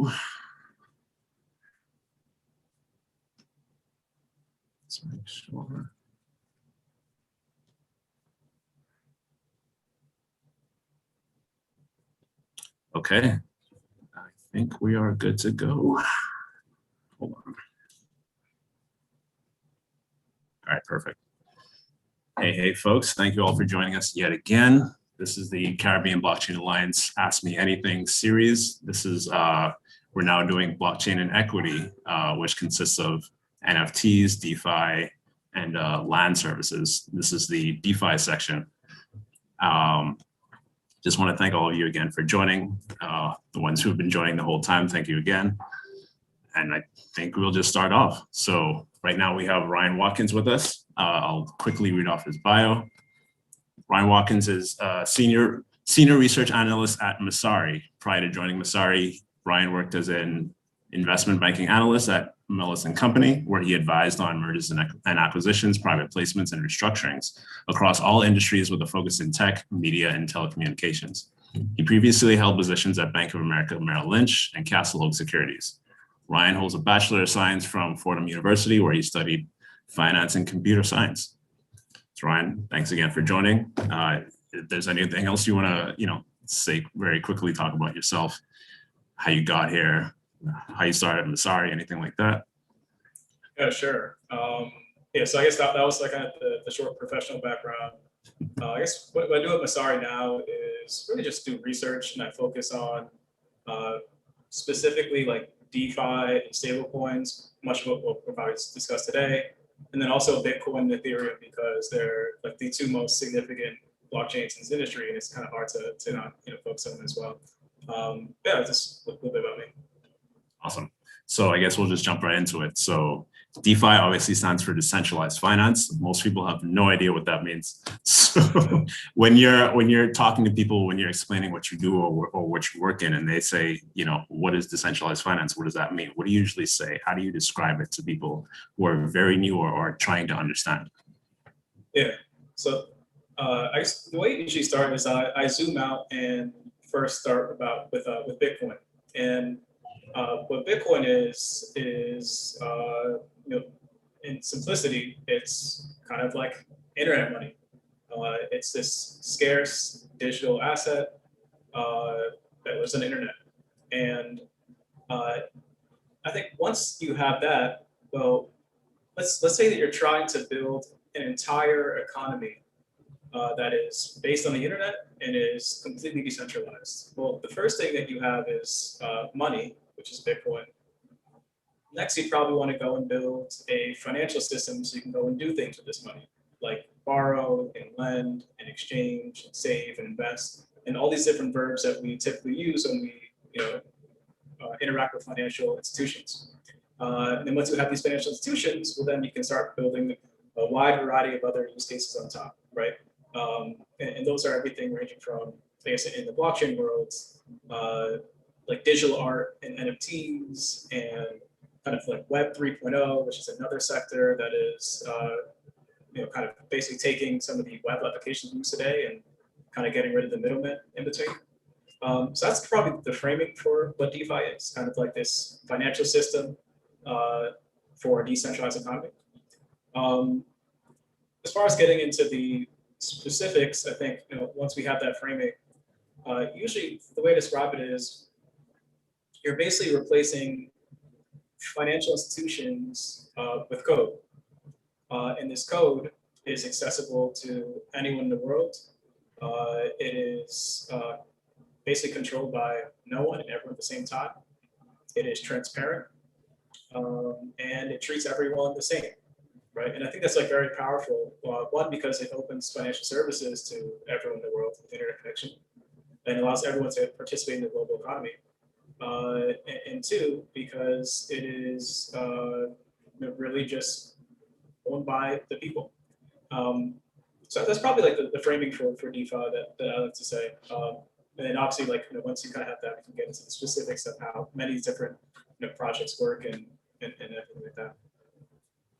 go. Let's make sure. Okay, I think we are good to go. Hold on. All right, perfect. Hey, folks, thank you all for joining us yet again. This is the Caribbean Blockchain Alliance Ask Me Anything series. This is, we're now doing blockchain and equity, which consists of NFTs, DeFi, and land services. This is the DeFi section. Just want to thank all of you again for joining. The ones who have been joining the whole time, thank you again. And I think we'll just start off. So right now we have Ryan Watkins with us. I'll quickly read off his bio. Ryan Watkins is a Senior Research Analyst at Messari. Prior to joining Messari, Ryan worked as an investment banking analyst at Moelis Company, where he advised on mergers and acquisitions, private placements, and restructurings across all industries with a focus in tech, media, and telecommunications. He previously held positions at Bank of America, Merrill Lynch, and CastleOak Securities. Ryan holds a Bachelor of Science from Fordham University, where he studied finance and computer science. So Ryan, thanks again for joining. If there's anything else you want to, say very quickly, talk about yourself, how you got here, how you started at Messari, anything like that? Yeah, sure. Yeah, so I guess that was like kind of the short professional background. I guess what I do at Messari now is really just do research, and I focus on specifically like DeFi and stablecoins, much of what we'll probably discuss today, and then also Bitcoin and Ethereum, because they're like the two most significant blockchains in this industry, and it's kind of hard to not focus on them as well. Yeah, just a little bit about me. Awesome. So I guess we'll just jump right into it. So DeFi obviously stands for Decentralized Finance. Most people have no idea what that means. So when you're talking to people, when you're explaining what you do or what you work in, and they say, what is Decentralized Finance? What does that mean? What do you usually say? How do you describe it to people who are very new or are trying to understand? Yeah. So the way it usually starts is I zoom out and first start with Bitcoin. And what Bitcoin is in simplicity, it's kind of like internet money. It's this scarce digital asset that lives on the internet. And I think once you have that, well, let's say that you're trying to build an entire economy that is based on the internet and is completely decentralized. Well, the first thing that you have is money, which is Bitcoin. Next, you probably want to go and build a financial system so you can go and do things with this money, like borrow and lend and exchange and save and invest, and all these different verbs that we typically use when we interact with financial institutions. And then once you have these financial institutions, well, then you can start building a wide variety of other use cases on top, right? And those are everything ranging from, I guess, in the blockchain world, like digital art and NFTs, and kind of like Web 3.0, which is another sector that is, kind of basically taking some of the web applications we use today and kind of getting rid of the middlemen in between. So that's probably the framing for what DeFi is, kind of like this financial system for a decentralized economy. As far as getting into the specifics, I think once we have that framing, usually the way to describe it is you're basically replacing financial institutions with code. And this code is accessible to anyone in the world. It is basically controlled by no one and everyone at the same time. It is transparent, and it treats everyone the same, right? And I think that's like very powerful. One, because it opens financial services to everyone in the world with internet connection, and allows everyone to participate in the global economy. And two, because it is really just owned by the people. So that's probably like the framing for DeFi that I like to say. And then obviously, like once you kind of have that, we can get into the specifics of how many different projects work and everything like that.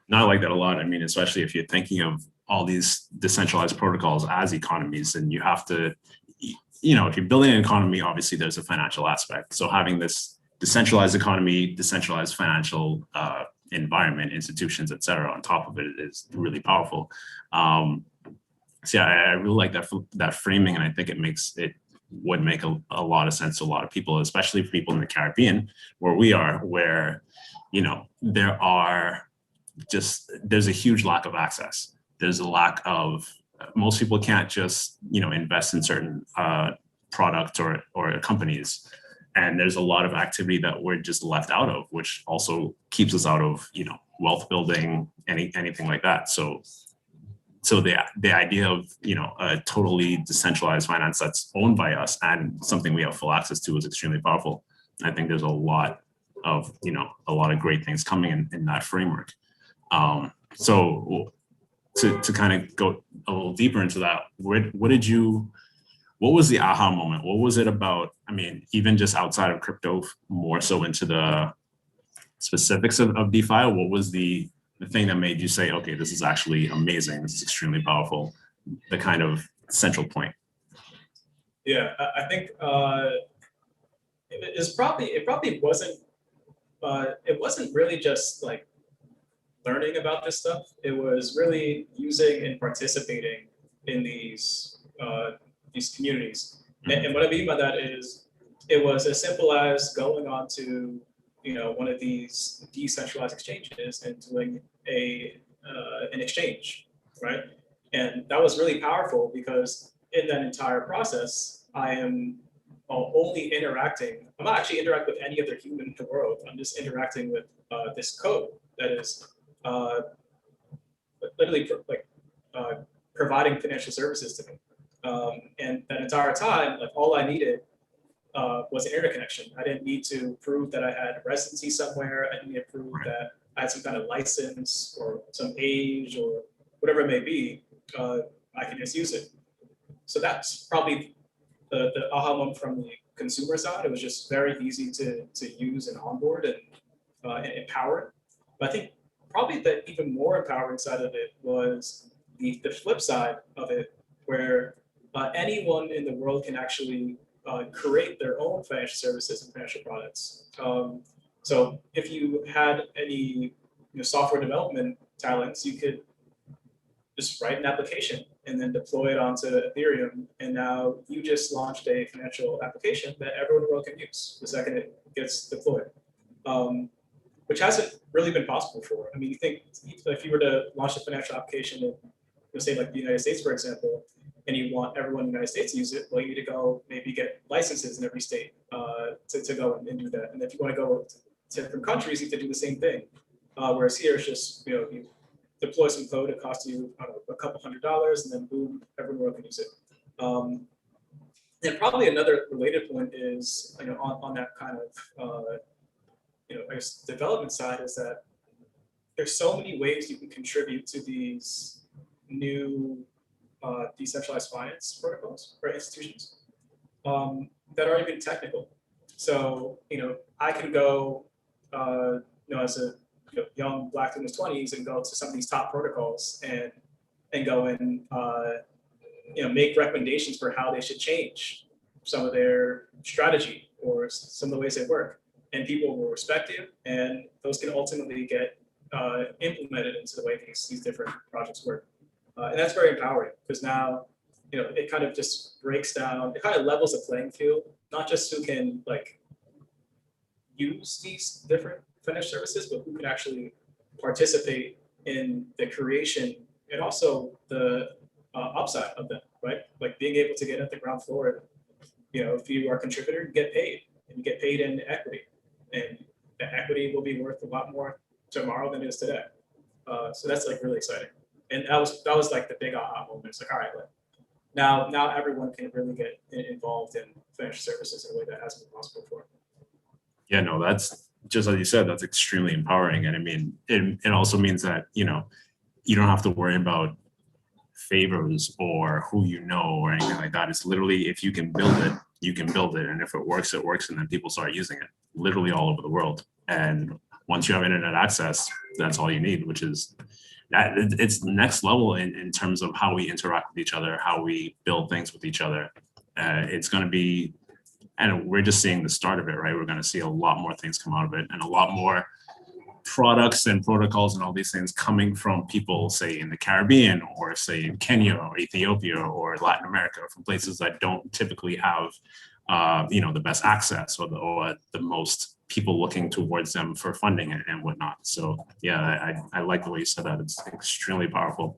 No, I like that a lot. I mean, especially if you're thinking of all these decentralized protocols as economies, and you have to, if you're building an economy, obviously there's a financial aspect. So having this decentralized economy, decentralized financial environment, institutions, et cetera, on top of it is really powerful. So yeah, I really like that framing, and I think it would make a lot of sense to a lot of people, especially for people in the Caribbean, where we are, where, there's a huge lack of access. There's a lack of, most people can't just, invest in certain products or companies. And there's a lot of activity that we're just left out of, which also keeps us out of, wealth building, anything like that. So the idea of, a totally decentralized finance that's owned by us and something we have full access to is extremely powerful. I think there's a lot of great things coming in that framework. So to kind of go a little deeper into that, what was the aha moment? What was it about? I mean, even just outside of crypto, more so into the specifics of DeFi, what was the thing that made you say, okay, this is actually amazing, this is extremely powerful, the kind of central point? Yeah, I think it probably wasn't really just like learning about this stuff. It was really using and participating in these communities. And what I mean by that is, it was as simple as going on to one of these decentralized exchanges and doing an exchange, right? And that was really powerful because in that entire process, I am only interacting. I'm not actually interacting with any other human in the world. I'm just interacting with this code that is literally providing financial services to me. And that entire time, like, all I needed was an internet connection. I didn't need to prove that I had residency somewhere. I didn't need to prove that I had some kind of license or some age or whatever it may be. I can just use it. So that's probably the aha moment from the consumer side. It was just very easy to use and onboard and empower. But I think probably the even more empowering side of it was the flip side of it, where anyone in the world can actually create their own financial services and financial products. So if you had any software development talents, you could just write an application and then deploy it onto Ethereum. And now you just launched a financial application that everyone in the world can use the second it gets deployed, which hasn't really been possible before. I mean, you think if you were to launch a financial application in, say, like the United States, for example, and you want everyone in the United States to use it, well, you need to go maybe get licenses in every state to go and do that. And if you want to go to different countries, you have to do the same thing. Whereas here, it's just, you deploy some code, it costs you, I don't know, a couple $100s, and then boom, everyone can use it. And probably another related point is, on that kind of, I guess, development side, is that there's so many ways you can contribute to these new decentralized finance protocols or institutions that aren't even technical. So, I can go, as a young Black in his 20s and go to some of these top protocols and go and, make recommendations for how they should change some of their strategy or some of the ways they work. And people will respect you, and those can ultimately get implemented into the way these different projects work. And that's very empowering, because now, it kind of just breaks down, it kind of levels the playing field, not just who can use these different financial services, but who can actually participate in the creation and also the upside of them, right? Like being able to get at the ground floor. If you are a contributor, you get paid, and you get paid in equity, and the equity will be worth a lot more tomorrow than it is today. So that's really exciting. And that was like the big aha moment. It's like, all right, now everyone can really get involved in financial services in a way that hasn't been possible before. Yeah, no, that's just as you said, that's extremely empowering. And I mean, it also means that, you don't have to worry about favors or who or anything like that. It's literally, if you can build it, you can build it. And if it works, it works. And then people start using it literally all over the world. And once you have internet access, that's all you need, which is that it's next level in terms of how we interact with each other, how we build things with each other. It's going to be, And we're just seeing the start of it, right? We're going to see a lot more things come out of it, and a lot more products and protocols and all these things coming from people, say in the Caribbean, or say in Kenya or Ethiopia or Latin America, from places that don't typically have the best access, or the most people looking towards them for funding and whatnot. So yeah, I like the way you said that. It's extremely powerful.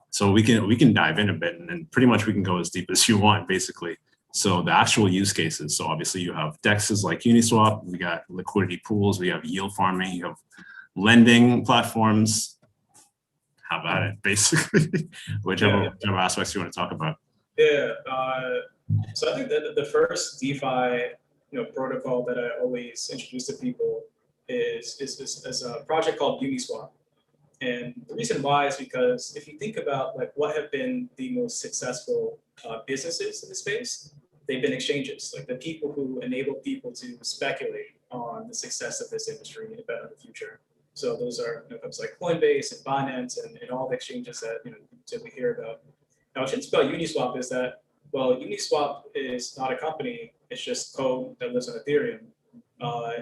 So we can dive in a bit, and pretty much we can go as deep as you want, basically. So the actual use cases. So obviously you have DEXs like Uniswap, we got liquidity pools, we have yield farming, you have lending platforms. How about it, basically? whichever aspects you want to talk about. Yeah. So I think that the first DeFi protocol that I always introduce to people is a project called Uniswap. And the reason why is because if you think about like what have been the most successful businesses in the space, they've been exchanges, like the people who enable people to speculate on the success of this industry and bet on the future. So those are companies like Coinbase and Binance and all the exchanges that that we hear about. Now, what's interesting about Uniswap is that, well, Uniswap is not a company; it's just code that lives on Ethereum,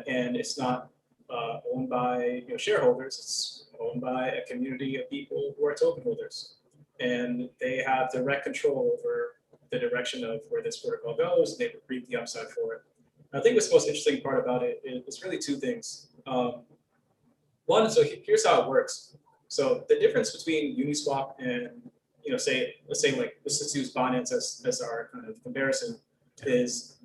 and it's not owned by shareholders. It's owned by a community of people who are token holders, and they have direct control over the direction of where this protocol goes. They reap the upside for it. I think what's the most interesting part about it is really two things. One, so here's how it works. So the difference between Uniswap and let's just use Binance as our kind of comparison, is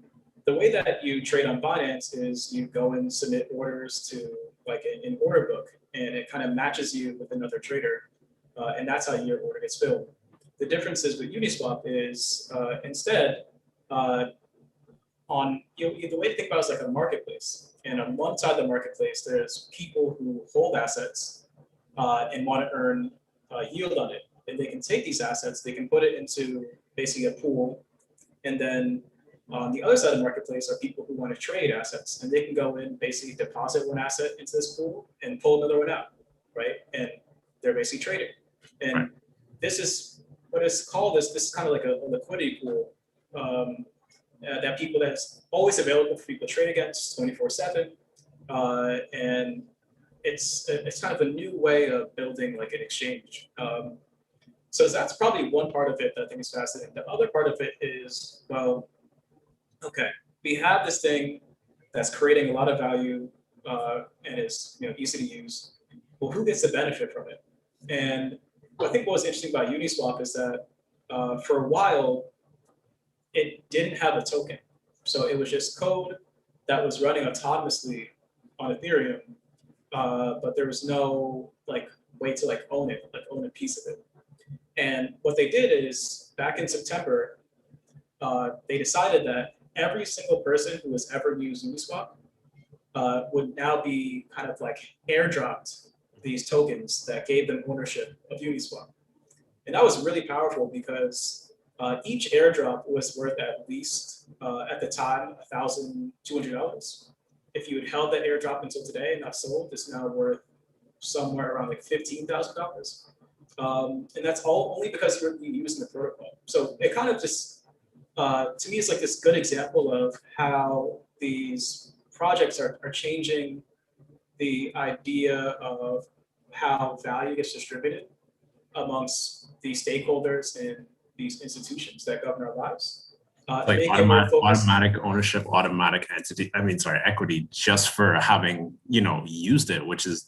the way that you trade on Binance is you go and submit orders to like an order book, and it kind of matches you with another trader, and that's how your order gets filled. The difference is with Uniswap is instead the way to think about it is like a marketplace, and on one side of the marketplace there's people who hold assets and want to earn yield on it, and they can take these assets, they can put it into basically a pool, and then on the other side of the marketplace are people who want to trade assets, and they can go in, basically deposit one asset into this pool and pull another one out, right? And they're basically trading. And this is what is called this is kind of like a liquidity pool that that's always available for people to trade against 24/7. And it's kind of a new way of building like an exchange. So that's probably one part of it that I think is fascinating. The other part of it is, well, okay, we have this thing that's creating a lot of value and is easy to use. Well, who gets the benefit from it? And I think what was interesting about Uniswap is that for a while, it didn't have a token. So it was just code that was running autonomously on Ethereum, but there was no like way to like own a piece of it. And what they did is back in September, they decided that every single person who has ever used Uniswap would now be kind of like airdropped these tokens that gave them ownership of Uniswap. And that was really powerful because each airdrop was worth at least, at the time, $1,200. If you had held that airdrop until today and not sold, it's now worth somewhere around like $15,000. And that's all only because you're using the protocol. So it kind of just, to me, it's like this good example of how these projects are changing the idea of how value gets distributed amongst the stakeholders in these institutions that govern our lives. Like automatic ownership, automatic equity, just for having used it, which is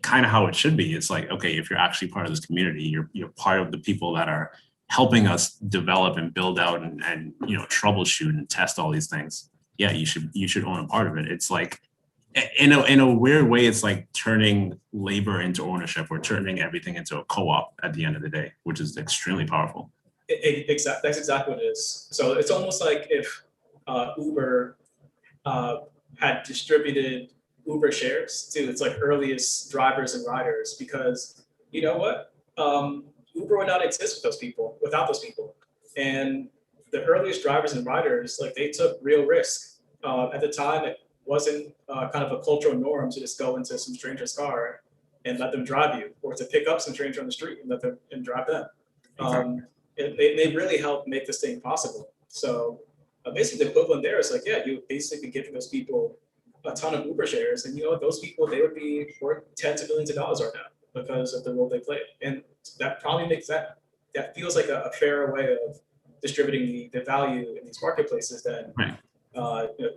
kind of how it should be. It's like, okay, if you're actually part of this community, you're part of the people that are helping us develop and build out and troubleshoot and test all these things. Yeah, you should own a part of it. It's like, in a weird way, it's like turning labor into ownership, or turning everything into a co-op at the end of the day, which is extremely powerful. That's exactly what it is. So it's almost like if Uber had distributed Uber shares to its like earliest drivers and riders, because you know what, Uber would not exist without those people. And the earliest drivers and riders, like they took real risk. At the time, it wasn't kind of a cultural norm to just go into some stranger's car and let them drive you, or to pick up some stranger on the street and let them and drive them. Exactly. They really helped make this thing possible. So basically the equivalent there is like, yeah, you basically giving those people a ton of Uber shares, and those people, they would be worth tens of millions of dollars right now because of the role they played, and that probably makes that feels like a fairer way of distributing the value in these marketplaces than Right.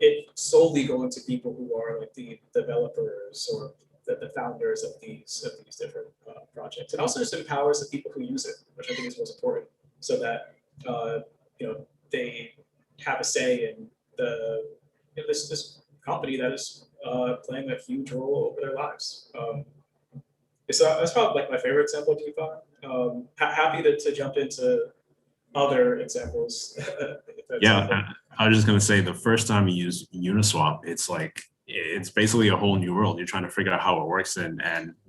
It solely going to people who are like the developers or the founders of these different projects. It also just empowers the people who use it, which I think is most important, so that they have a say in this company that is playing a huge role over their lives. So that's probably like my favorite example of DeFi. Happy to jump into other examples. Yeah, I was just gonna say the first time you use Uniswap, it's basically a whole new world. You're trying to figure out how it works, and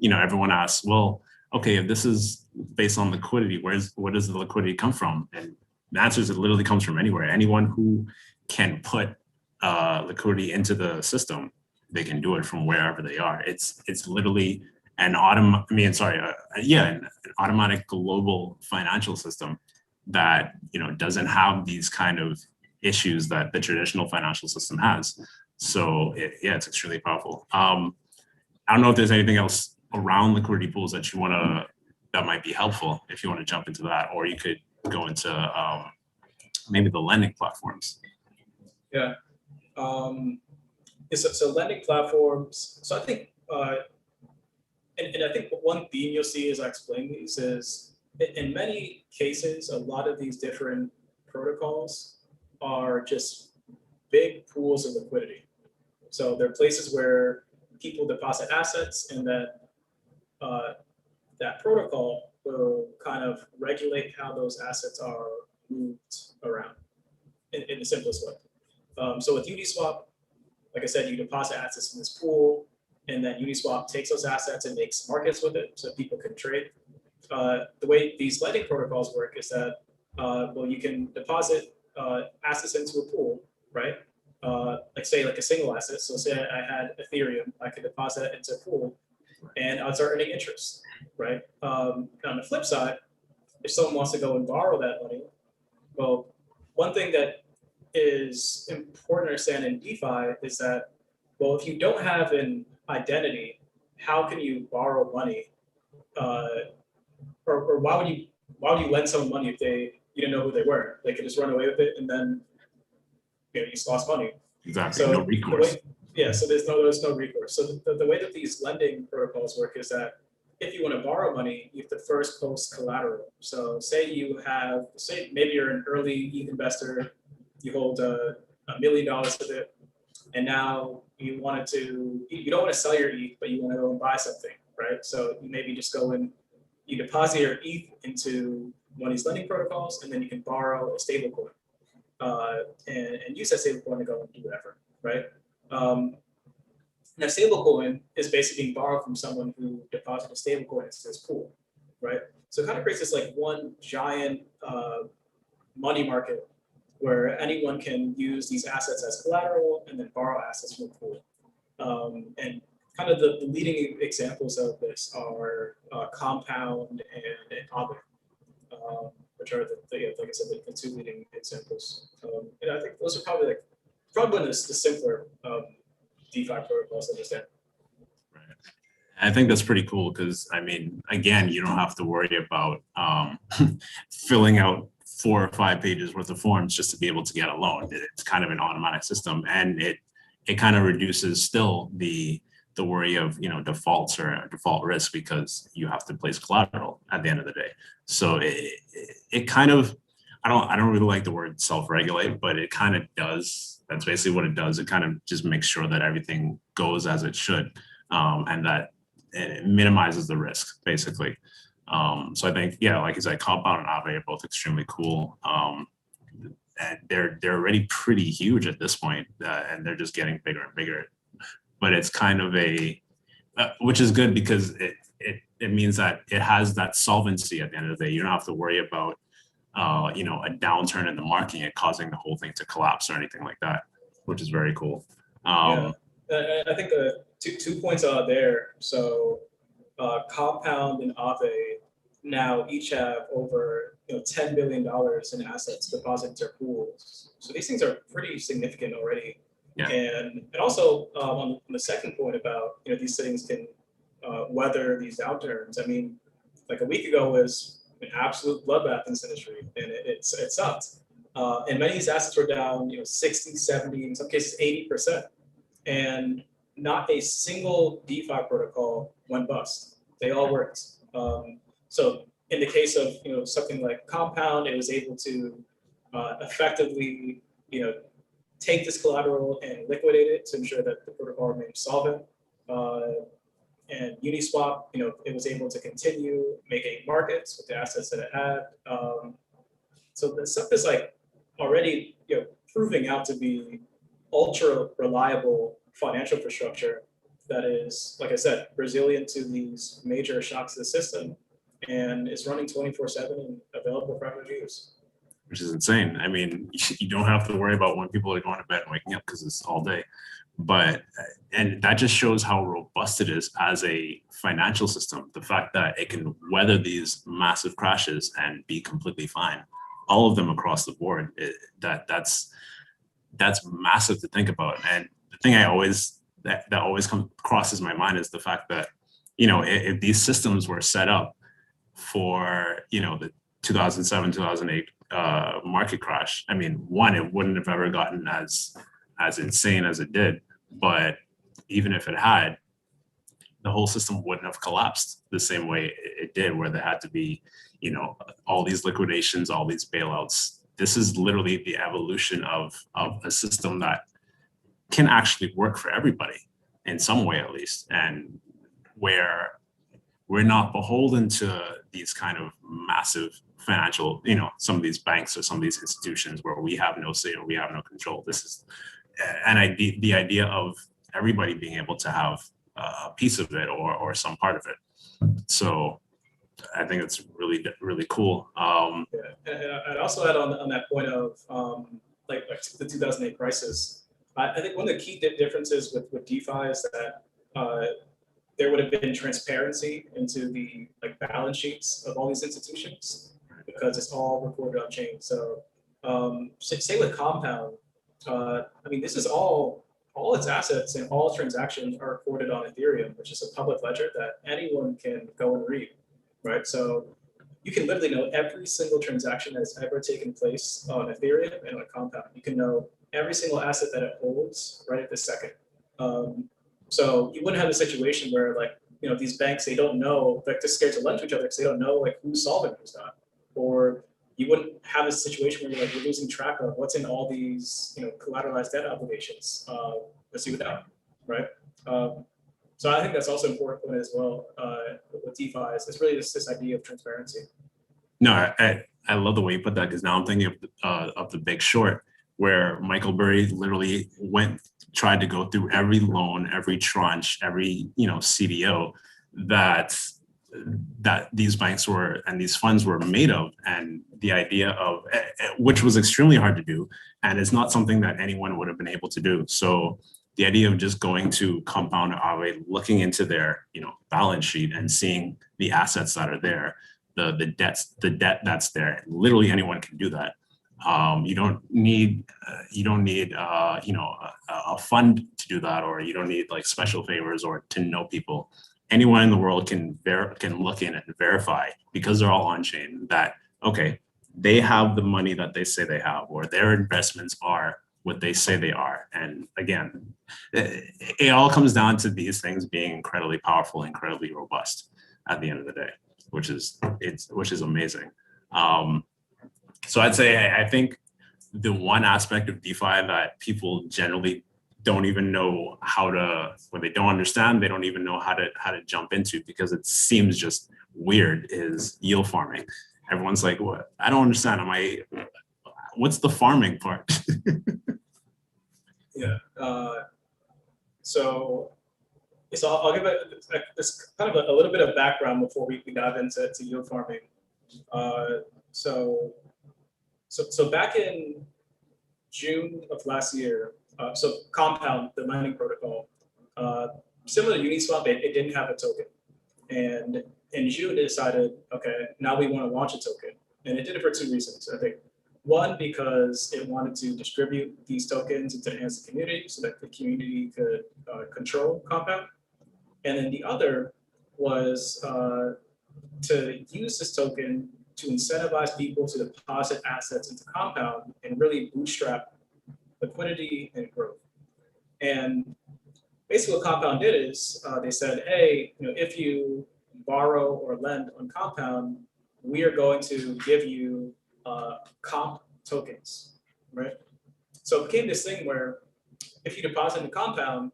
everyone asks, well, okay, if this is based on liquidity, where does the liquidity come from? And the answer is it literally comes from anywhere. Anyone who can put liquidity into the system, they can do it from wherever they are. It's literally an automatic global financial system that doesn't have these kind of issues that the traditional financial system has. So it's extremely powerful. I don't know if there's anything else around liquidity pools that that might be helpful if you want to jump into that, or you could go into maybe the lending platforms. Yeah. So lending platforms. So I think, and I think one theme you'll see as I explain these is, in many cases, a lot of these different protocols are just big pools of liquidity. So they're places where people deposit assets, and then that protocol will kind of regulate how those assets are moved around in the simplest way. So with Uniswap, like I said, you deposit assets in this pool, and then Uniswap takes those assets and makes markets with it so people can trade. The way these lending protocols work is that, you can deposit assets into a pool, right? Like a single asset. So say I had Ethereum, I could deposit it into a pool, and I'd start earning interest, right? On the flip side, if someone wants to go and borrow that money, well, one thing that is important to understand in DeFi is that, well, if you don't have an identity, how can you borrow money? Or why would you lend someone money if you didn't know who they were? They could just run away with it, and then you just lost money. Exactly. So no recourse. So there's no recourse. So the way that these lending protocols work is that if you want to borrow money, you have to first post collateral. So say maybe you're an early ETH investor, you hold $1 million of it, and now you don't want to sell your ETH, but you want to go and buy something, right? So you maybe just go and you deposit your ETH into one of these lending protocols, and then you can borrow a stablecoin and use that stablecoin to go and do whatever, right? Now, stablecoin is basically being borrowed from someone who deposited a stablecoin into this pool, right? So it kind of creates this like one giant money market where anyone can use these assets as collateral and then borrow assets from the pool. And kind of the leading examples of this are Compound and Aave, which are like I said, the two leading examples. And I think those are probably one of the simpler DeFi protocols to understand. Right. I think that's pretty cool because, I mean, again, you don't have to worry about filling out 4 or 5 pages worth of forms just to be able to get a loan. It's kind of an automatic system, and it kind of reduces still the worry of defaults or default risk because you have to place collateral at the end of the day. So it kind of, I don't really like the word self-regulate, but it kind of does. That's basically what it does. It kind of just makes sure that everything goes as it should, and that it minimizes the risk basically. So I think, like you said, Compound and Aave are both extremely cool. And they're already pretty huge at this point, and they're just getting bigger and bigger. But it's kind of which is good because it means that it has that solvency at the end of the day. You don't have to worry about a downturn in the market causing the whole thing to collapse or anything like that, which is very cool. I think the two points out there. So Compound and Aave now each have over $10 billion in assets deposited into their pools. So these things are pretty significant already. Yeah. And also on the second point about these things can weather these downturns. I mean, like a week ago was an absolute bloodbath in this industry, and it sucked. And many of these assets were down 60, 70, in some cases 80%. And not a single DeFi protocol went bust. They all worked. So in the case of something like Compound, it was able to effectively take this collateral and liquidate it to ensure that the protocol remained solvent. And Uniswap, it was able to continue making markets with the assets that it had. So the stuff is like already proving out to be ultra reliable financial infrastructure that is, like I said, resilient to these major shocks to the system, and is running 24/7 and available for everyone to use. Which is insane. I mean, you don't have to worry about when people are going to bed and waking up because it's all day. And that just shows how robust it is as a financial system. The fact that it can weather these massive crashes and be completely fine, all of them across the board. That's massive to think about. And the thing that always crosses my mind is the fact that if these systems were set up for the 2007, 2008 market crash, I mean, one, it wouldn't have ever gotten as insane as it did. But even if it had, the whole system wouldn't have collapsed the same way it did, where there had to be, all these liquidations, all these bailouts. This is literally the evolution of a system that can actually work for everybody in some way, at least, and where we're not beholden to these kind of massive financial, some of these banks or some of these institutions where we have no say or we have no control. This is, and the idea of everybody being able to have a piece of it or some part of it. So I think it's really, really cool. And I'd also add on that point of like the 2008 crisis. I think one of the key differences with DeFi is that there would have been transparency into the balance sheets of all these institutions because it's all recorded on chain. So say with Compound, I mean, this is all its assets and all transactions are recorded on Ethereum, which is a public ledger that anyone can go and read, right? So you can literally know every single transaction that has ever taken place on Ethereum and on Compound. You can know every single asset that it holds right at this second. So you wouldn't have a situation where these banks, they don't know, they're scared to lend to each other because they don't know who's solvent, who's not. Or you wouldn't have a situation where you're losing track of what's in all these collateralized debt obligations as you would have, right? So I think that's also an important point as well with DeFi. It's really this idea of transparency. No, I love the way you put that, because now I'm thinking of The Big Short, where Michael Burry literally tried to go through every loan, every tranche, every CDO that these banks were and these funds were made of, and the idea of which was extremely hard to do, and it's not something that anyone would have been able to do. So the idea of just going to Compound Aave, looking into their balance sheet and seeing the assets that are there, the debt that's there, literally anyone can do that. You don't need a fund to do that, or you don't need special favors or to know people. Anyone in the world can look in and verify, because they're all on chain, that okay, they have the money that they say they have, or their investments are what they say they are. And again, it all comes down to these things being incredibly powerful, incredibly robust at the end of the day, which is amazing. So I'd say I think the one aspect of DeFi that people generally don't even know when they don't understand, they don't even know how to jump into, because it seems just weird, is yield farming. Everyone's like, what? I don't understand. What's the farming part? Yeah. So I'll give this kind of a little bit of background before we dive into yield farming. So back in June of last year, so Compound, the mining protocol, similar to Uniswap, it didn't have a token. And in June, they decided, okay, now we want to launch a token. And it did it for two reasons. I think one, because it wanted to distribute these tokens to enhance the community so that the community could control Compound. And then the other was to use this token to incentivize people to deposit assets into Compound and really bootstrap liquidity and growth. And basically what Compound did is they said, hey, if you borrow or lend on Compound, we are going to give you comp tokens, right? So it became this thing where if you deposit in Compound,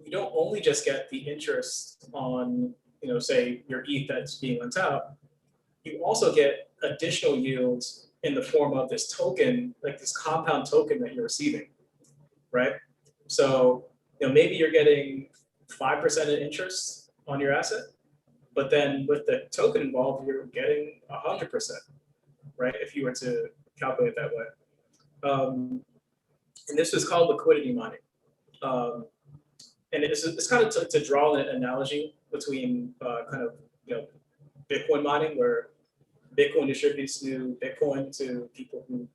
you don't only just get the interest on, say your ETH that's being lent out, you also get additional yields in the form of this token, like this Compound token that you're receiving, right? So maybe you're getting 5% in interest on your asset, but then with the token involved, you're getting 100%, right? If you were to calculate it that way. And this is called liquidity mining. And it's kind of to draw an analogy between Bitcoin mining, where Bitcoin distributes new Bitcoin to people who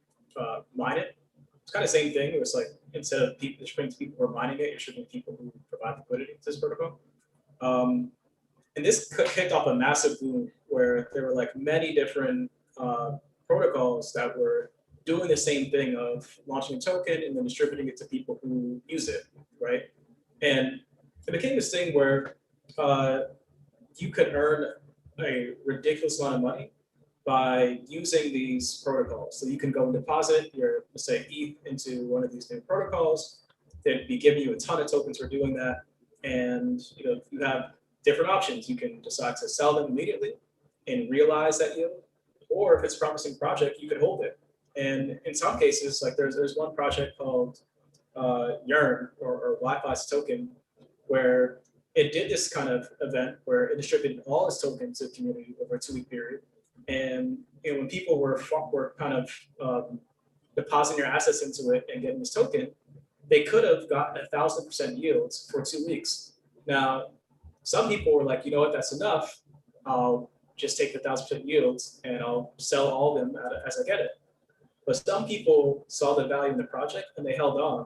mine it. It's kind of the same thing. It's like instead of distributing to people who are mining it, you're distributing to people who provide liquidity to this protocol. And this kicked off a massive boom where there were like many different protocols that were doing the same thing of launching a token and then distributing it to people who use it, right? And it became this thing where you could earn a ridiculous amount of money by using these protocols. So you can go and deposit your, let's say, ETH into one of these new protocols. They'd be giving you a ton of tokens for doing that. And you have different options. You can decide to sell them immediately and realize that yield, or if it's a promising project, you could hold it. And in some cases, like there's one project called Yearn or Wi-Fi's token, where it did this kind of event where it distributed all its tokens to the community over a 2-week period. And when people were kind of depositing their assets into it and getting this token, they could have got 1,000% yields for 2 weeks. Now, some people were like, you know what, that's enough. I'll just take the 1,000% yields and I'll sell all of them as I get it. But some people saw the value in the project and they held on.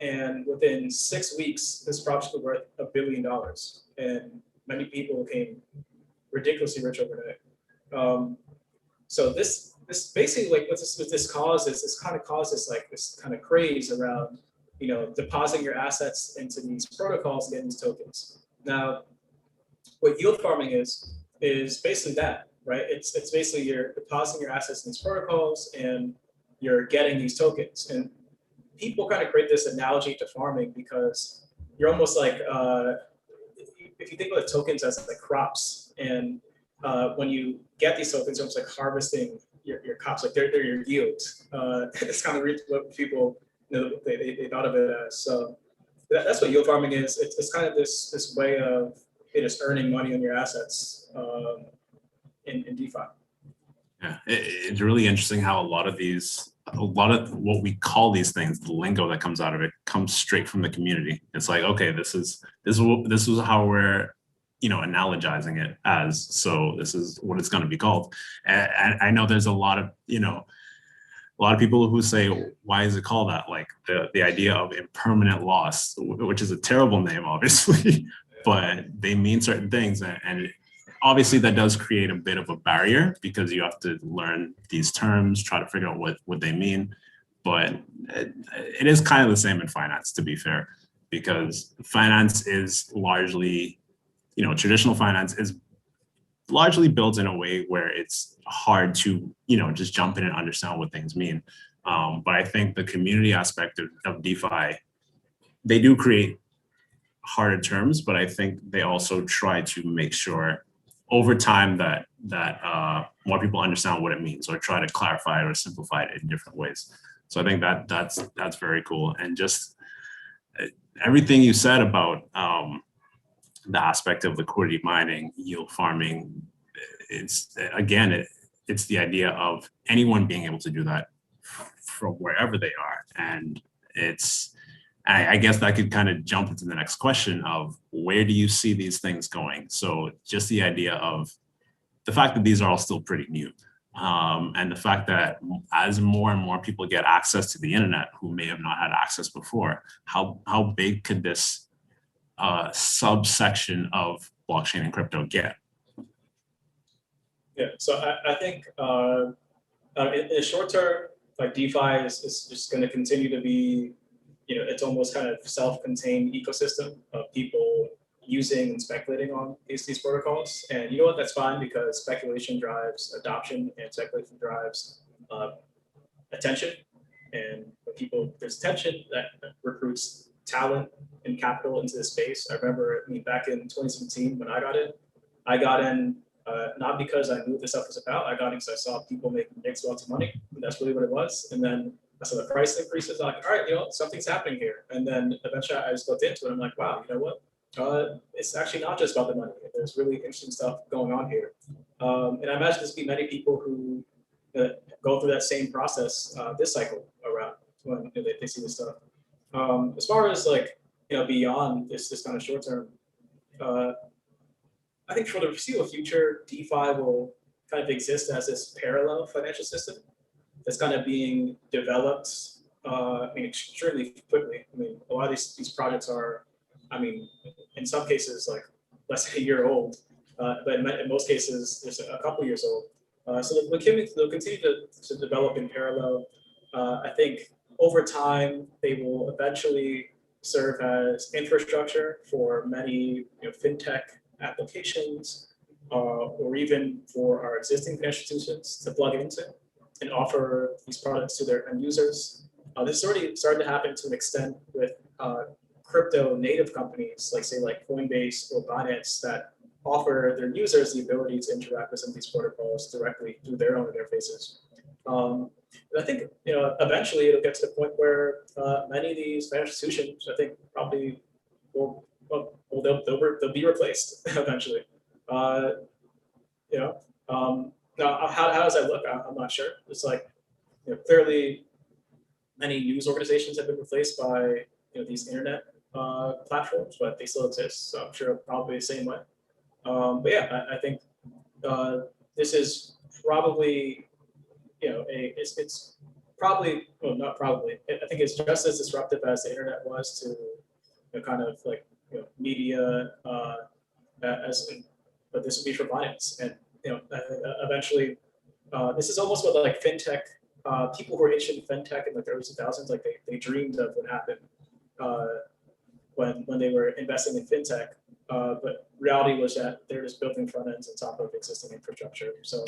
And within 6 weeks, this project was worth $1 billion. And many people became ridiculously rich overnight. So this basically, like what this causes, this kind of causes like this kind of craze around, depositing your assets into these protocols and getting these tokens. Now, what yield farming is basically that, right? It's basically you're depositing your assets in these protocols and you're getting these tokens. And people kind of create this analogy to farming because you're almost like, if you think about the tokens as like crops, and when you get these tokens, you're almost like harvesting your crops, like they're your yields. It's kind of what people, they thought of it as. So that's what yield farming is. It's kind of this way of just earning money on your assets in DeFi. Yeah, it's really interesting how a lot of what we call these things, the lingo that comes out of it, comes straight from the community. It's like, okay, this is how we're analogizing it as. So this is what it's going to be called. And I know there's a lot of people who say, why is it called that? Like the idea of impermanent loss, which is a terrible name, obviously, but they mean certain things. And obviously that does create a bit of a barrier because you have to learn these terms, try to figure out what they mean. But it is kind of the same in finance, to be fair, because finance is largely, traditional finance is largely built in a way where it's hard to, just jump in and understand what things mean. But I think the community aspect of DeFi, they do create harder terms, but I think they also try to make sure over time that more people understand what it means, or try to clarify it or simplify it in different ways. So I think that's very cool. And just everything you said about the aspect of liquidity mining, yield farming, it's the idea of anyone being able to do that from wherever they are. And I guess that could kind of jump into the next question of where do you see these things going? So just the idea of the fact that these are all still pretty new. And the fact that as more and more people get access to the internet who may have not had access before, how big could this subsection of blockchain and crypto get? Yeah, so I think in the short term, like DeFi is just going to continue to be, it's almost kind of self-contained ecosystem of people using and speculating on these protocols. And you know what, that's fine, because speculation drives adoption and speculation drives attention. And when there's attention, that recruits talent and capital into the space. I remember, back in 2017 when I got in not because I knew what this stuff was about. I got in because I saw people making big amounts of money, and that's really what it was. And then I saw the price increases. I'm like, all right, something's happening here. And then eventually I just looked into it. I'm like, wow, you know what? It's actually not just about the money. There's really interesting stuff going on here. And I imagine there's be many people who go through that same process this cycle around when they see this stuff. As far as beyond this kind of short term, I think for the foreseeable future, DeFi will kind of exist as this parallel financial system that's kind of being developed, extremely quickly. A lot of these projects are, in some cases, like less than a year old, but in most cases, just a couple years old. So they'll continue to develop in parallel. I think over time, they will eventually serve as infrastructure for many fintech applications, or even for our existing financial institutions to plug into and offer these products to their end users. This is already starting to happen to an extent with crypto native companies, like Coinbase or Binance, that offer their users the ability to interact with some of these protocols directly through their own interfaces. And I think eventually it'll get to the point where many of these financial institutions, I think, probably they'll be replaced eventually. Now, how does that look? I'm not sure. It's clearly many news organizations have been replaced by these internet platforms, but they still exist. So I'm sure probably the same way. But yeah, I think this is probably it's probably, well, not probably. I think it's just as disruptive as the internet was to kind of media, but this would be for finance. And eventually, this is almost what fintech. People who were interested in fintech in the early 2000s, they dreamed of what happened when they were investing in fintech. But reality was that they're just building front ends on top of existing infrastructure. So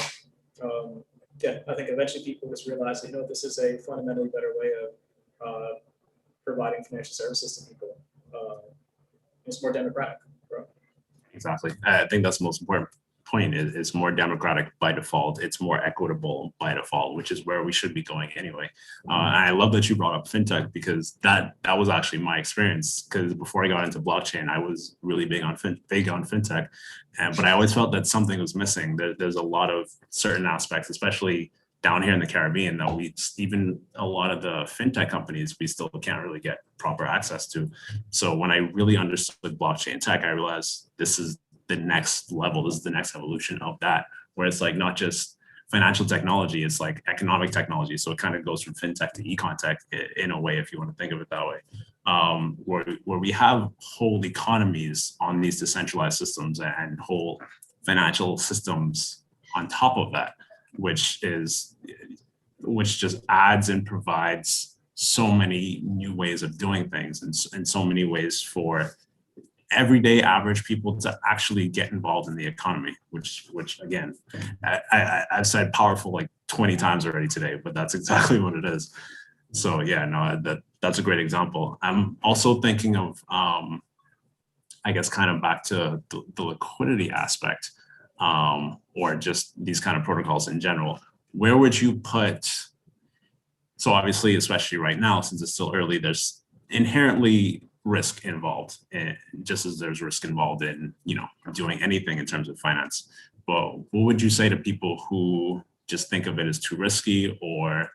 yeah, I think eventually people just realize, this is a fundamentally better way of providing financial services to people. It's more democratic. Right? Exactly. I think that's the most important point. It's more democratic by default. It's more equitable by default, which is where we should be going anyway. And I love that you brought up fintech, because that was actually my experience. Because before I got into blockchain, I was really big on fintech, but I always felt that something was missing. There's a lot of certain aspects, especially down here in the Caribbean, that even a lot of the fintech companies, we still can't really get proper access to. So when I really understood blockchain tech, I realized this is the next level. This is the next evolution of that, where it's not just financial technology, it's economic technology. So it kind of goes from fintech to econ tech in a way, if you want to think of it that way, where we have whole economies on these decentralized systems and whole financial systems on top of that, which just adds and provides so many new ways of doing things, and so many ways for everyday average people to actually get involved in the economy, which again, I've said powerful 20 times already today, but that's exactly what it is. So yeah, no, that's a great example. I'm also thinking of, I guess, kind of back to the liquidity aspect, or just these kind of protocols in general. Where would you put, so obviously, especially right now, since it's still early, there's inherently risk involved, and just as there's risk involved in doing anything in terms of finance. But what would you say to people who just think of it as too risky, or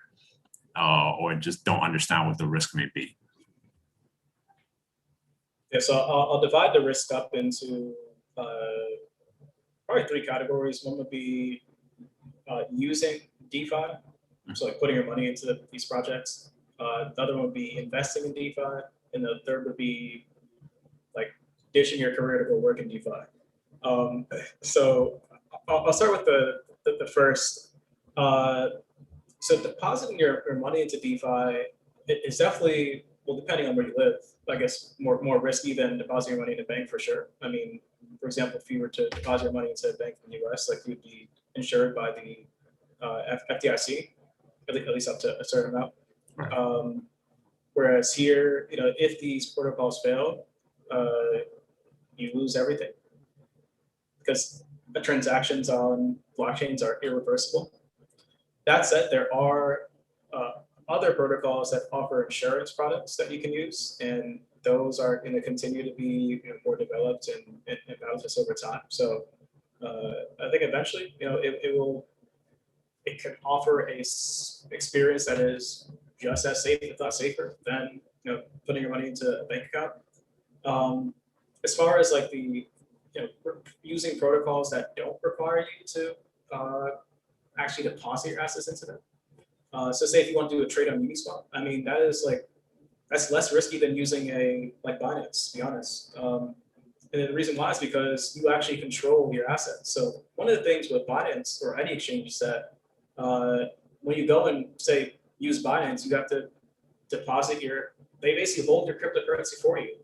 just don't understand what the risk may be? Yeah, so I'll divide the risk up into probably three categories. One would be using DeFi, so like putting your money into these projects. The other one would be investing in DeFi, and the third would be like ditching your career to go work in DeFi. So I'll start with the first. So depositing your money into DeFi is definitely, well, depending on where you live, I guess more risky than depositing your money in a bank for sure. I mean, for example, if you were to deposit your money into a bank in the US, like you'd be insured by the FDIC, at least up to a certain amount. Whereas here, if these protocols fail, you lose everything because the transactions on blockchains are irreversible. That said, there are other protocols that offer insurance products that you can use, and those are going to continue to be more developed and bounce over time. So I think eventually, it can offer a experience that is just as safe, if not safer, than putting your money into a bank account. As far as like the using protocols that don't require you to actually deposit your assets into them. So say if you want to do a trade on Uniswap, I mean that's less risky than using a like Binance, to be honest. And the reason why is because you actually control your assets. So one of the things with Binance or any exchange is that when you go and say use Binance, you have to deposit they basically hold your cryptocurrency for you.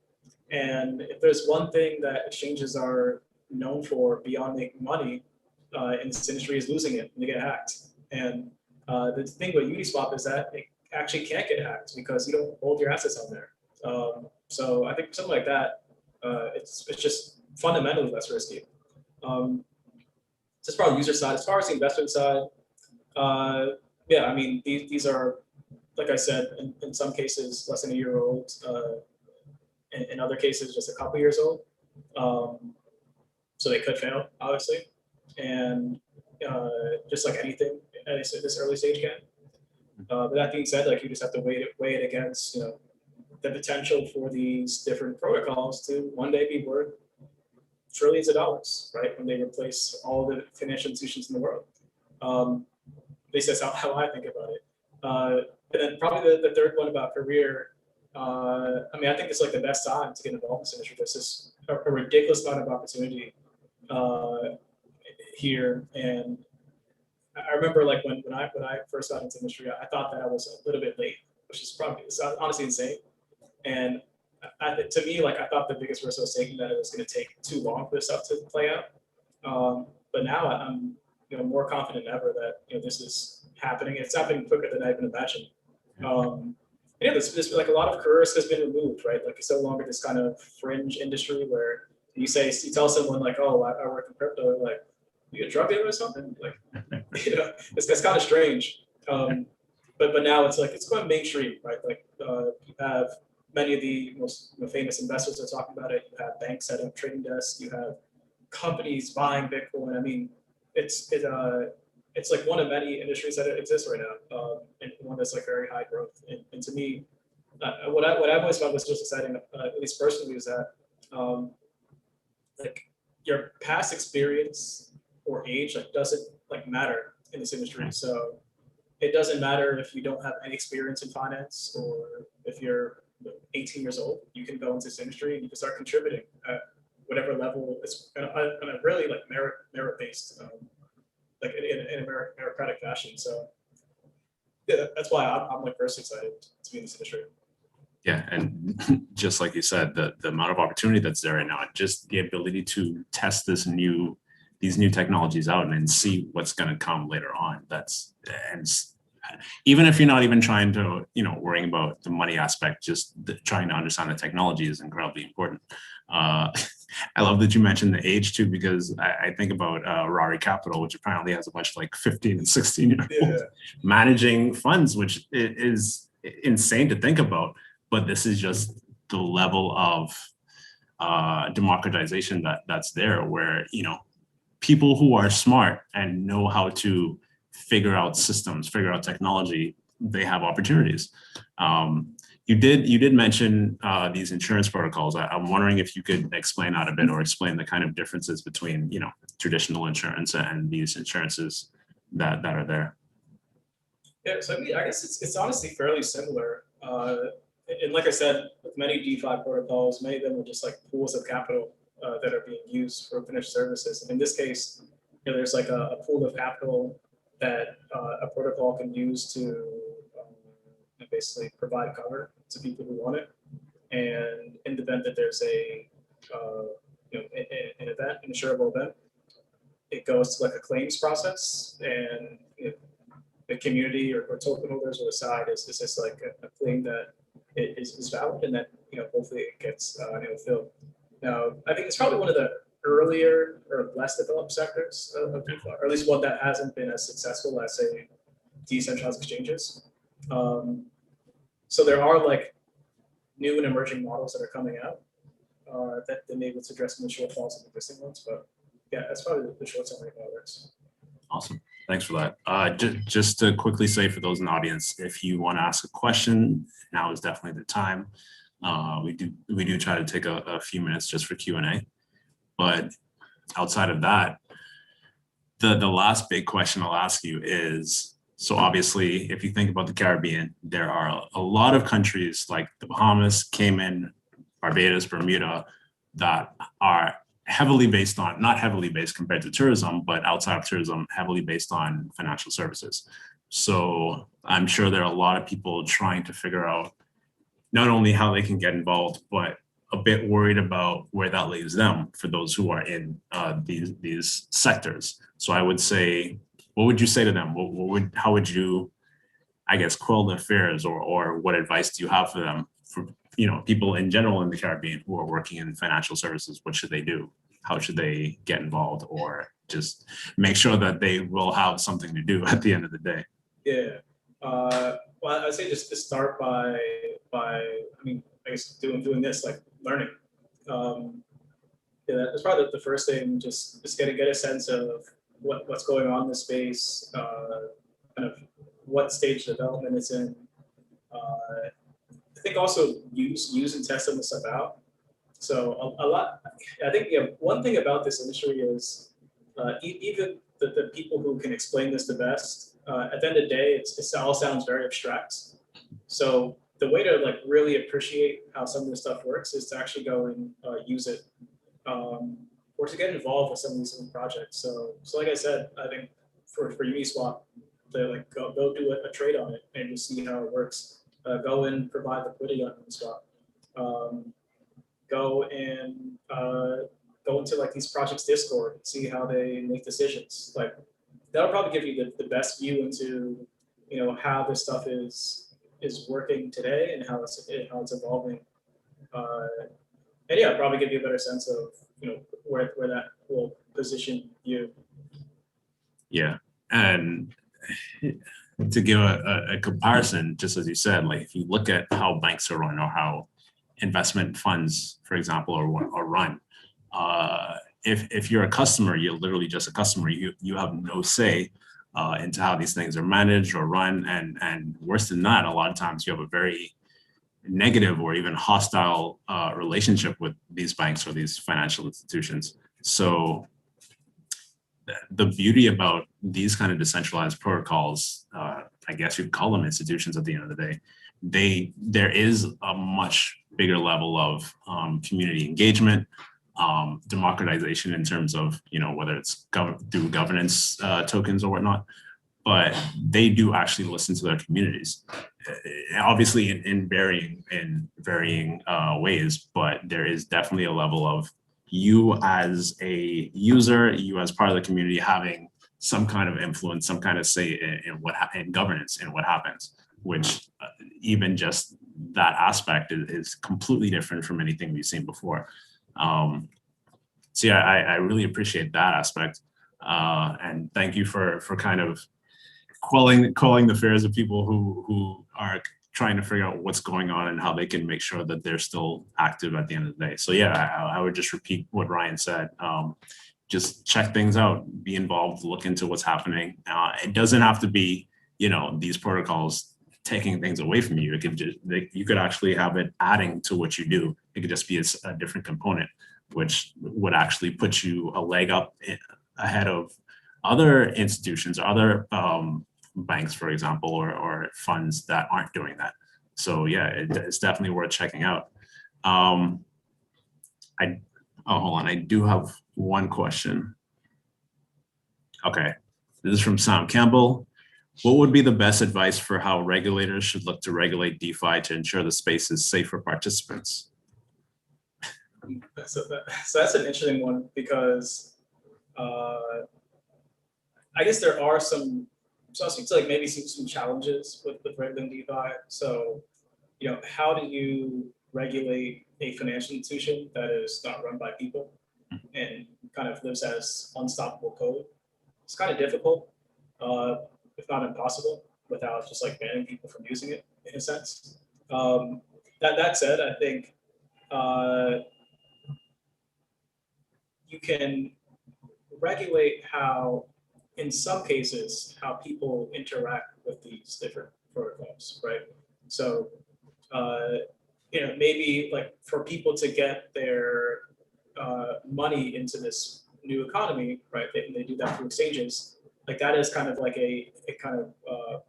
And if there's one thing that exchanges are known for beyond making money in this industry is losing it when they get hacked. And the thing with Uniswap is that it actually can't get hacked because you don't hold your assets on there. So I think something like that, it's just fundamentally less risky. Just probably user side. As far as the investment side, yeah, I mean, these are, like I said, in some cases, less than a year old. In other cases, just a couple years old. So they could fail, obviously. And just like anything at this early stage can. But that being said, like you just have to weigh it against, the potential for these different protocols to one day be worth trillions of dollars, right? When they replace all the financial institutions in the world. At least that's how I think about it. And then probably the third one about career. I mean, I think it's like the best time to get involved in this industry. There's just a ridiculous amount of opportunity here, and I remember like when I first got into industry, I thought that I was a little bit late, which is probably honestly insane. And to me, like I thought the biggest risk I was taking that it was going to take too long for this stuff to play out. But now I'm more confident than ever that this is happening. It's happening quicker than I even imagined. There's like a lot of career risk has been removed, right? Like it's no longer this kind of fringe industry where you tell someone like, oh, I work in crypto, they're like, you a drug dealer or something? Like, it's kind of strange. But now it's like, it's going mainstream, right? Like you have many of the most famous investors are talking about it. You have banks set up trading desks. You have companies buying Bitcoin. I mean, it's like one of many industries that exists right now, and one that's like very high growth. And to me, what I've always found was just exciting, at least personally, is that like your past experience or age doesn't matter in this industry. So it doesn't matter if you don't have any experience in finance or if you're 18 years old. You can go into this industry and you can start contributing at whatever level. It's on a really like merit based. Like in a meritocratic fashion. So yeah, that's why I'm like first excited to be in this industry. Yeah, and just like you said, the amount of opportunity that's there right now, just the ability to test these new technologies out and then see what's going to come later on. And even if you're not even trying to, worrying about the money aspect, just trying to understand the technology is incredibly important. I love that you mentioned the age too, because I think about Rari Capital, which apparently has a bunch of like 15 and 16-year-olds managing funds, which is insane to think about. But this is just the level of democratization that's there, where people who are smart and know how to figure out systems, figure out technology, they have opportunities. You did mention these insurance protocols. I'm wondering if you could explain that a bit, or explain the kind of differences between traditional insurance and these insurances that are there. Yeah, so I mean, I guess it's honestly fairly similar. And like I said, with many DeFi protocols, many of them are just like pools of capital that are being used for finished services. And in this case, there's like a pool of capital that a protocol can use to basically provide cover to people who want it. And in the event that there's a an event, an insurable event, it goes to like a claims process, and the community or token holders will decide is this like a claim that is valid, and that hopefully it gets filled. Now, I think it's probably one of the earlier or less developed sectors of DeFi, or at least one that hasn't been as successful as say decentralized exchanges. So there are like new and emerging models that are coming out that enable to address some of the shortfalls of existing ones. But yeah, that's probably the short summary of how it works. Awesome. Thanks for that. Just to quickly say for those in the audience, if you want to ask a question, now is definitely the time. We do try to take a few minutes just for Q&A. But outside of that, the last big question I'll ask you is, so obviously, if you think about the Caribbean, there are a lot of countries like the Bahamas, Cayman, Barbados, Bermuda, that are heavily based on, not heavily based compared to tourism, but outside of tourism, heavily based on financial services. So I'm sure there are a lot of people trying to figure out not only how they can get involved, but a bit worried about where that leaves them for those who are in these sectors. So I would say, what would you say to them? How would you, I guess, quell their fears, or what advice do you have for them, for people in general in the Caribbean who are working in financial services? What should they do? How should they get involved, or just make sure that they will have something to do at the end of the day? Yeah. Well, I'd say just to start by I guess doing this, like learning. Yeah, that's probably the first thing. Just get a sense of what's going on in the space, kind of what stage development it's in. I think also use and test some of the stuff out. So a lot. I think one thing about this industry is even the people who can explain this the best. At the end of the day, it all sounds very abstract. So the way to like really appreciate how some of this stuff works is to actually go and use it, or to get involved with some of these projects. So like I said, I think for Uniswap, to like go do a trade on it and just see how it works. Go and provide liquidity on Uniswap. Go and go into like these projects Discord and see how they make decisions. Like that'll probably give you the best view into how this stuff is working today and how it's evolving. And yeah, probably give you a better sense of where that will position you. Yeah, and to give a comparison, just as you said, like if you look at how banks are run or how investment funds, for example, are run, if you're a customer, you're literally just a customer. You have no say into how these things are managed or run, and worse than that, a lot of times you have a very negative or even hostile relationship with these banks or these financial institutions. So the beauty about these kind of decentralized protocols, I guess you'd call them institutions at the end of the day, there is a much bigger level of community engagement, democratization in terms of, whether it's through governance tokens or whatnot, but they do actually listen to their communities, obviously in varying ways, but there is definitely a level of you as a user, you as part of the community having some kind of influence, some kind of say in governance and what happens, which even just that aspect is completely different from anything we've seen before. So yeah, I really appreciate that aspect. And thank you for kind of quelling the fears of people who are trying to figure out what's going on and how they can make sure that they're still active at the end of the day. So yeah, I would just repeat what Ryan said. Just check things out, be involved, look into what's happening. It doesn't have to be, these protocols taking things away from you. It could just, you could actually have it adding to what you do. It could just be a different component, which would actually put you a leg up ahead of other institutions, other banks, for example, or funds that aren't doing that. So yeah, it's definitely worth checking out. Oh, hold on, I do have one question. Okay, this is from Sam Campbell. What would be the best advice for how regulators should look to regulate DeFi to ensure the space is safe for participants? So that's an interesting one, because I guess there are some maybe some challenges with regulating DeFi. So, how do you regulate a financial institution that is not run by people and kind of lives as unstoppable code? It's kind of difficult, if not impossible, without just like banning people from using it in a sense. That said, I think you can regulate how, in some cases, how people interact with these different protocols, right? So, maybe like for people to get their money into this new economy, right? They do that through exchanges. Like that is kind of like a kind of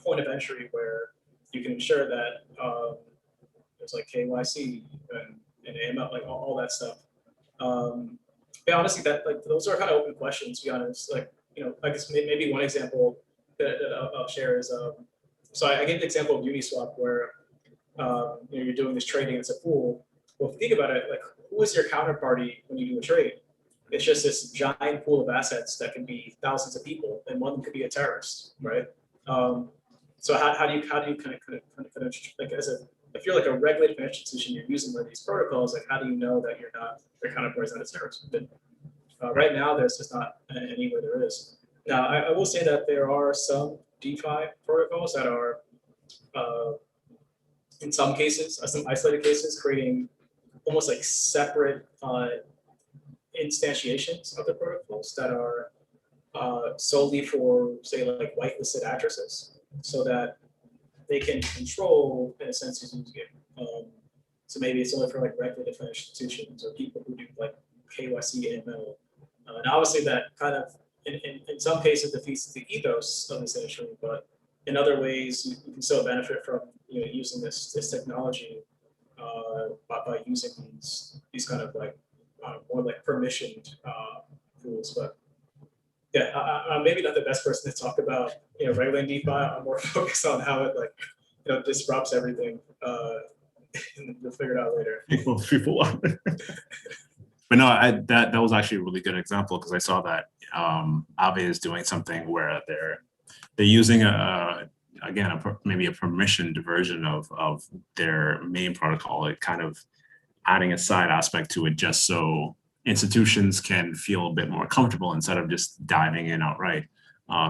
point of entry where you can ensure that there's like KYC and AML, like all that stuff. Yeah, honestly, that like those are kind of open questions, to be honest. Like, I guess maybe one example that I'll share is, so I gave the example of Uniswap where you're doing this trading as a pool. Well, if you think about it, like who is your counterparty when you do a trade? It's just this giant pool of assets that can be thousands of people, and one could be a terrorist, right? So how do you kind of like if you're like a regulated financial institution, you're using one of these protocols, like how do you know that your counterparty is not a terrorist? But right now, there's just not anywhere there is. Now, I will say that there are some DeFi protocols that are, in some cases, some isolated cases, creating almost like separate instantiations of the protocols that are solely for, say, like whitelisted addresses, so that they can control, in a sense, who's using it. So maybe it's only for like regulated financial institutions or people who do like KYC, AML. And obviously that kind of, in some cases, defeats the ethos of this industry, but in other ways, you can still benefit from using this technology by using these kind of like more like permissioned tools. But yeah, I'm maybe not the best person to talk about regulating DeFi. I'm more focused on how it like disrupts everything. And we'll figure it out later. People But no, that was actually a really good example, because I saw that Aave is doing something where they're using maybe a permissioned version of their main protocol, like kind of adding a side aspect to it, just so institutions can feel a bit more comfortable instead of just diving in outright.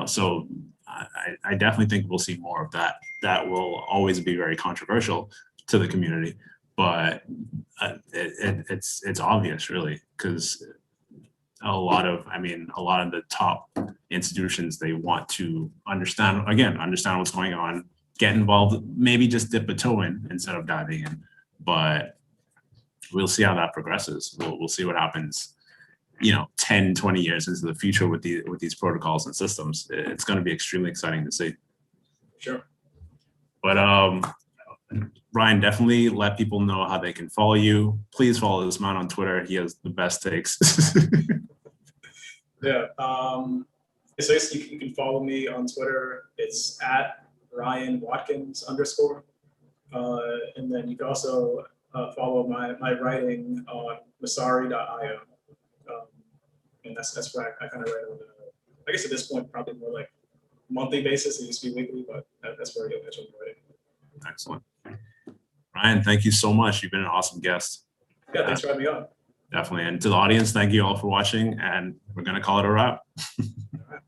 So I definitely think we'll see more of that. That will always be very controversial to the community, but it's obvious, really, because a lot of the top institutions, they want to understand what's going on, get involved, maybe just dip a toe in instead of diving in. But we'll see how that progresses. We'll see what happens 10, 20 years into the future with these protocols and systems. It's going to be extremely exciting to see. Sure. But Ryan, definitely let people know how they can follow you. Please follow this man on Twitter. He has the best takes. Yeah. So you can follow me on Twitter. It's at Ryan Watkins _. And then you can also follow my writing on Messari.io. And that's where I kind of write on, I guess at this point, probably more like monthly basis. It used to be weekly, but that's where you'll catch up writing. Excellent. Ryan, thank you so much. You've been an awesome guest. Yeah, thanks for having me on. Definitely. And to the audience, thank you all for watching, and we're going to call it a wrap. All right.